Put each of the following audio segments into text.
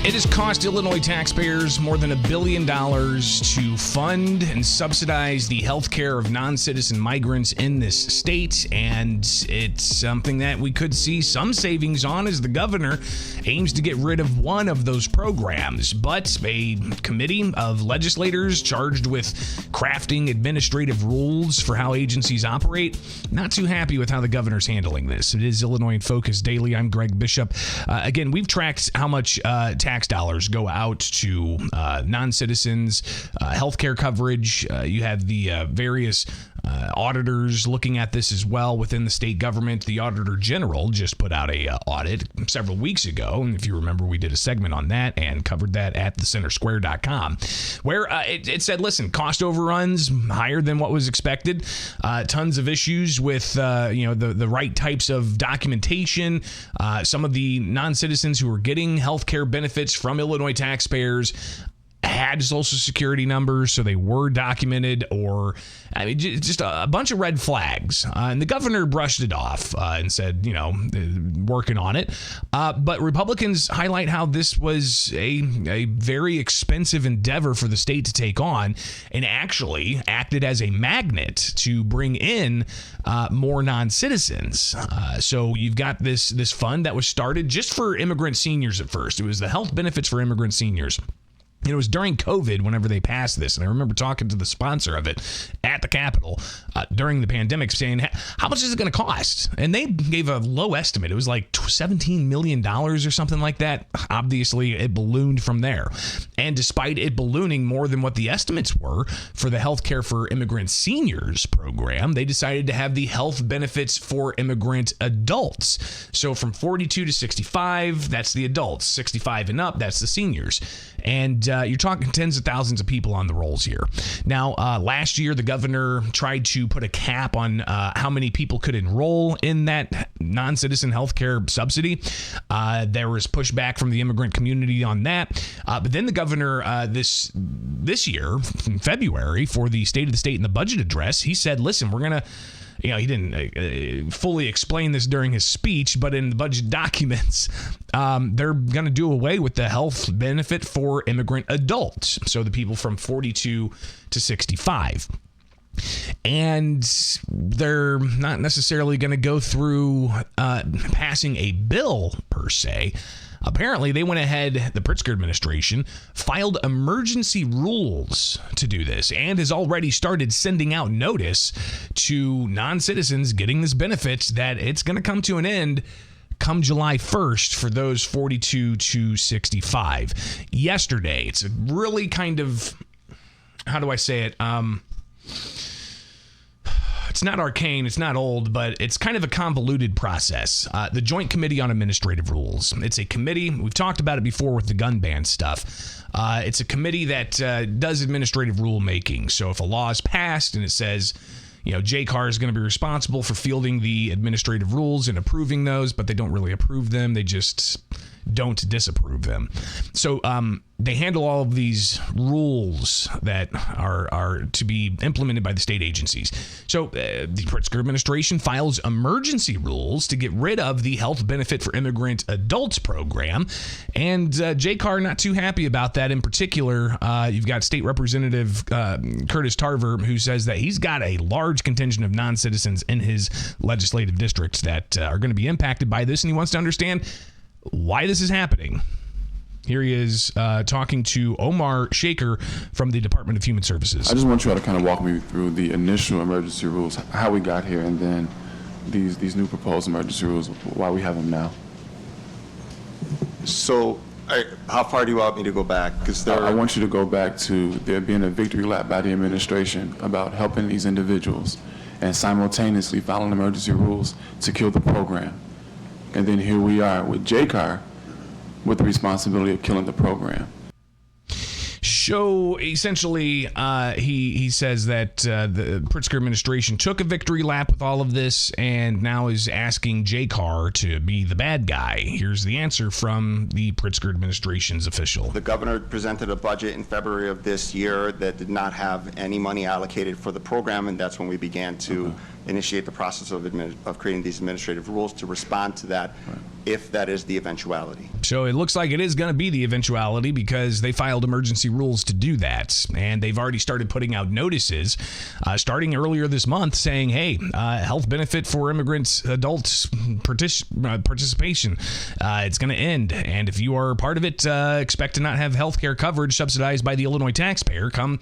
It has cost Illinois taxpayers more than $1 billion to fund and subsidize the health care of non-citizen migrants in this state, and it's something that we could see some savings on as the governor aims to get rid of one of those programs. But a committee of legislators charged with crafting administrative rules for how agencies operate, not too happy with how the governor's handling this. It is Illinois in Focus Daily. I'm Greg Bishop. Again, we've tracked how much tax dollars go out to non-citizens, healthcare coverage. You have the various auditors looking at this as well within the state government. The Auditor General just put out a audit several weeks ago, and if you remember, we did a segment on that and covered that at thecentersquare.com, where it said, listen, cost overruns higher than what was expected, tons of issues with the right types of documentation. Some of the non-citizens who were getting healthcare benefits from Illinois taxpayers had Social Security numbers, so they were documented, or just a bunch of red flags. And the governor brushed it off and said, working on it. But Republicans highlight how this was a very expensive endeavor for the state to take on, and actually acted as a magnet to bring in more non-citizens. So you've got this fund that was started just for immigrant seniors at first. It was the health benefits for immigrant seniors. It was during COVID whenever they passed this, and I remember talking to the sponsor of it at the Capitol during the pandemic saying, how much is it going to cost? And they gave a low estimate. It was like $17 million or something like that. Obviously, it ballooned from there. And despite it ballooning more than what the estimates were for the Healthcare for Immigrant Seniors program, they decided to have the health benefits for immigrant adults. So from 42 to 65, that's the adults. 65 and up, that's the seniors. And you're talking tens of thousands of people on the rolls here. Now, last year, the governor tried to put a cap on how many people could enroll in that non-citizen healthcare subsidy. There was pushback from the immigrant community on that. But then the governor this year, in February, for the State of the State and the budget address, he said, listen, we're going to... he didn't fully explain this during his speech, but in the budget documents, they're going to do away with the health benefit for immigrant adults. So the people from 42 to 65. And they're not necessarily going to go through passing a bill per se. Apparently, they went ahead, the Pritzker administration, filed emergency rules to do this and has already started sending out notice to non-citizens getting this benefit that it's going to come to an end come July 1st for those 42 to 65. Yesterday, it's a really kind of, how do I say it? It's not arcane, it's not old, but it's kind of a convoluted process. The Joint Committee on Administrative Rules. It's a committee, we've talked about it before with the gun ban stuff. It's a committee that does administrative rulemaking. So if a law is passed and it says, JCAR is going to be responsible for fielding the administrative rules and approving those, but they don't really approve them. They just don't disapprove them. So they handle all of these rules that are to be implemented by the state agencies. So the Pritzker administration files emergency rules to get rid of the health benefit for immigrant adults program. And JCAR not too happy about that. In particular, you've got State Representative Curtis Tarver, who says that he's got a large contingent of non-citizens in his legislative districts that are going to be impacted by this, and he wants to understand why this is happening. Here he is talking to Omar Shaker from the Department of Human Services. I just want you all to kind of walk me through the initial emergency rules, how we got here, and then these new proposed emergency rules, why we have them now. So how far do you want me to go back? Because I want you to go back to there being a victory lap by the administration about helping these individuals and simultaneously filing emergency rules to kill the program. And then here we are with JCAR with the responsibility of killing the program. So essentially, he says that the Pritzker administration took a victory lap with all of this and now is asking JCAR to be the bad guy. Here's the answer from the Pritzker administration's official. The governor presented a budget in February of this year that did not have any money allocated for the program, and that's when we began to initiate the process of creating these administrative rules to respond to that. if that is the eventuality. So it looks like it is going to be the eventuality because they filed emergency rules to do that. And they've already started putting out notices starting earlier this month saying, hey, health benefit for immigrants, adults participation, it's going to end. And if you are part of it, expect to not have health care coverage subsidized by the Illinois taxpayer come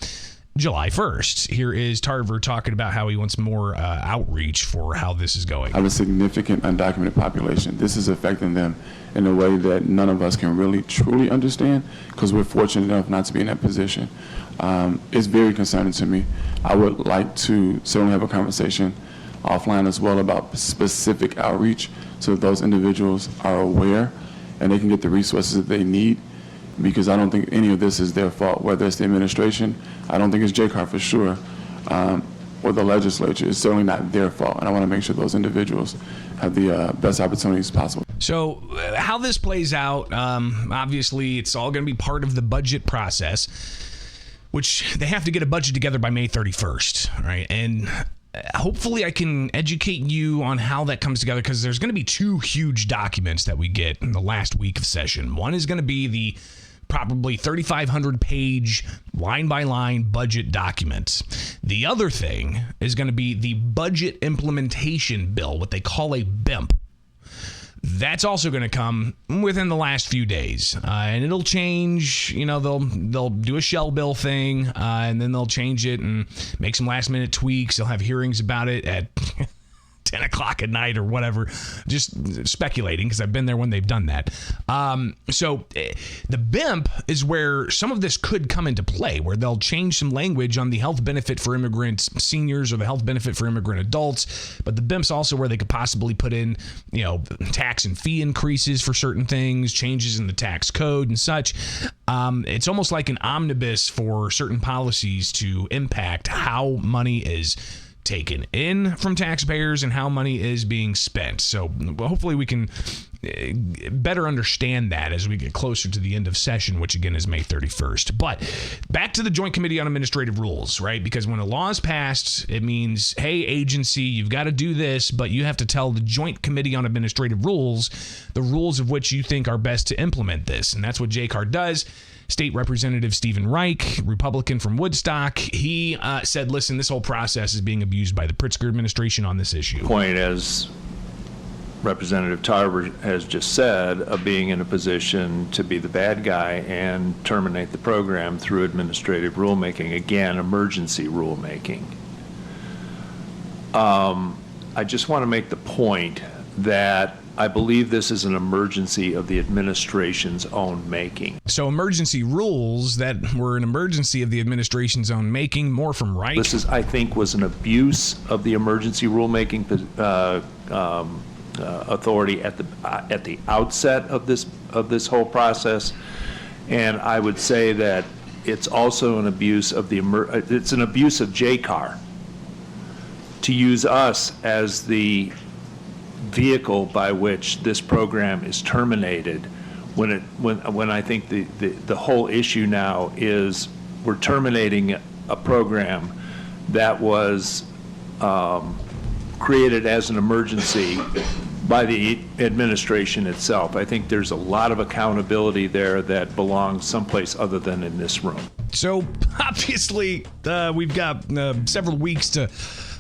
July 1st. Here is Tarver talking about how he wants more outreach for how this is going. Have a significant undocumented population. This is affecting them in a way that none of us can really truly understand because we're fortunate enough not to be in that position. It's very concerning to me. I would like to certainly have a conversation offline as well about specific outreach so that those individuals are aware and they can get the resources that they need, because I don't think any of this is their fault, whether it's the administration. I don't think it's JCAR for sure, or the legislature. It's certainly not their fault, and I want to make sure those individuals have the best opportunities possible. So how this plays out, obviously it's all going to be part of the budget process, which they have to get a budget together by May 31st, right? And hopefully I can educate you on how that comes together, because there's going to be two huge documents that we get in the last week of session. One is going to be the probably 3,500 page line by line budget document. The other thing is going to be the budget implementation bill, what they call a BIMP. That's also going to come within the last few days, and it'll change. You know, they'll do a shell bill thing, and then they'll change it and make some last minute tweaks. They'll have hearings about it at 10 o'clock at night or whatever. Just speculating because I've been there when they've done that. So the BIMP is where some of this could come into play, where they'll change some language on the health benefit for immigrant seniors or the health benefit for immigrant adults. But the BIMP's also where they could possibly put in, you know, tax and fee increases for certain things, changes in the tax code and such. It's almost like an omnibus for certain policies to impact how money is taken in from taxpayers and how money is being spent. So hopefully we can better understand that as we get closer to the end of session, which again is May 31st. But back to the Joint Committee on Administrative Rules, right? Because when a law is passed, it means, hey, agency, you've got to do this, but you have to tell the Joint Committee on Administrative Rules the rules of which you think are best to implement this. And that's what JCAR does. State Representative Stephen Reich, Republican from Woodstock, he said, listen, this whole process is being abused by the Pritzker administration on this issue. Point, as Representative Tarver has just said, of being in a position to be the bad guy and terminate the program through administrative rulemaking, again, emergency rulemaking. I just want to make the point that I believe this is an emergency of the administration's own making. So emergency rules that were an emergency of the administration's own making, more from Reich. This is, I think, was an abuse of the emergency rulemaking authority at the outset of this whole process, and I would say that it's also an abuse of it's an abuse of JCAR to use us as the vehicle by which this program is terminated, when I think the whole issue now is we're terminating a program that was created as an emergency by the administration itself. I think there's a lot of accountability there that belongs someplace other than in this room. So obviously we've got several weeks to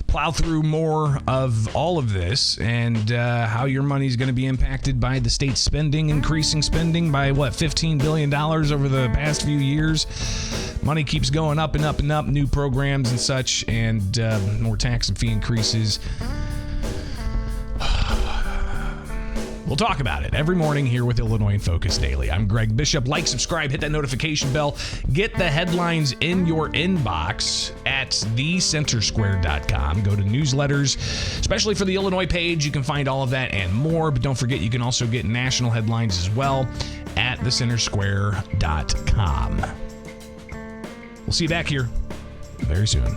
plow through more of all of this and how your money is going to be impacted by the state spending, increasing spending by what, $15 billion over the past few years. Money keeps going up and up and up, new programs and such, and more tax and fee increases. We'll talk about it every morning here with Illinois in Focus Daily. I'm Greg Bishop. Like, subscribe, hit that notification bell. Get the headlines in your inbox at thecentersquare.com. Go to newsletters, especially for the Illinois page. You can find all of that and more. But don't forget, you can also get national headlines as well at thecentersquare.com. We'll see you back here very soon.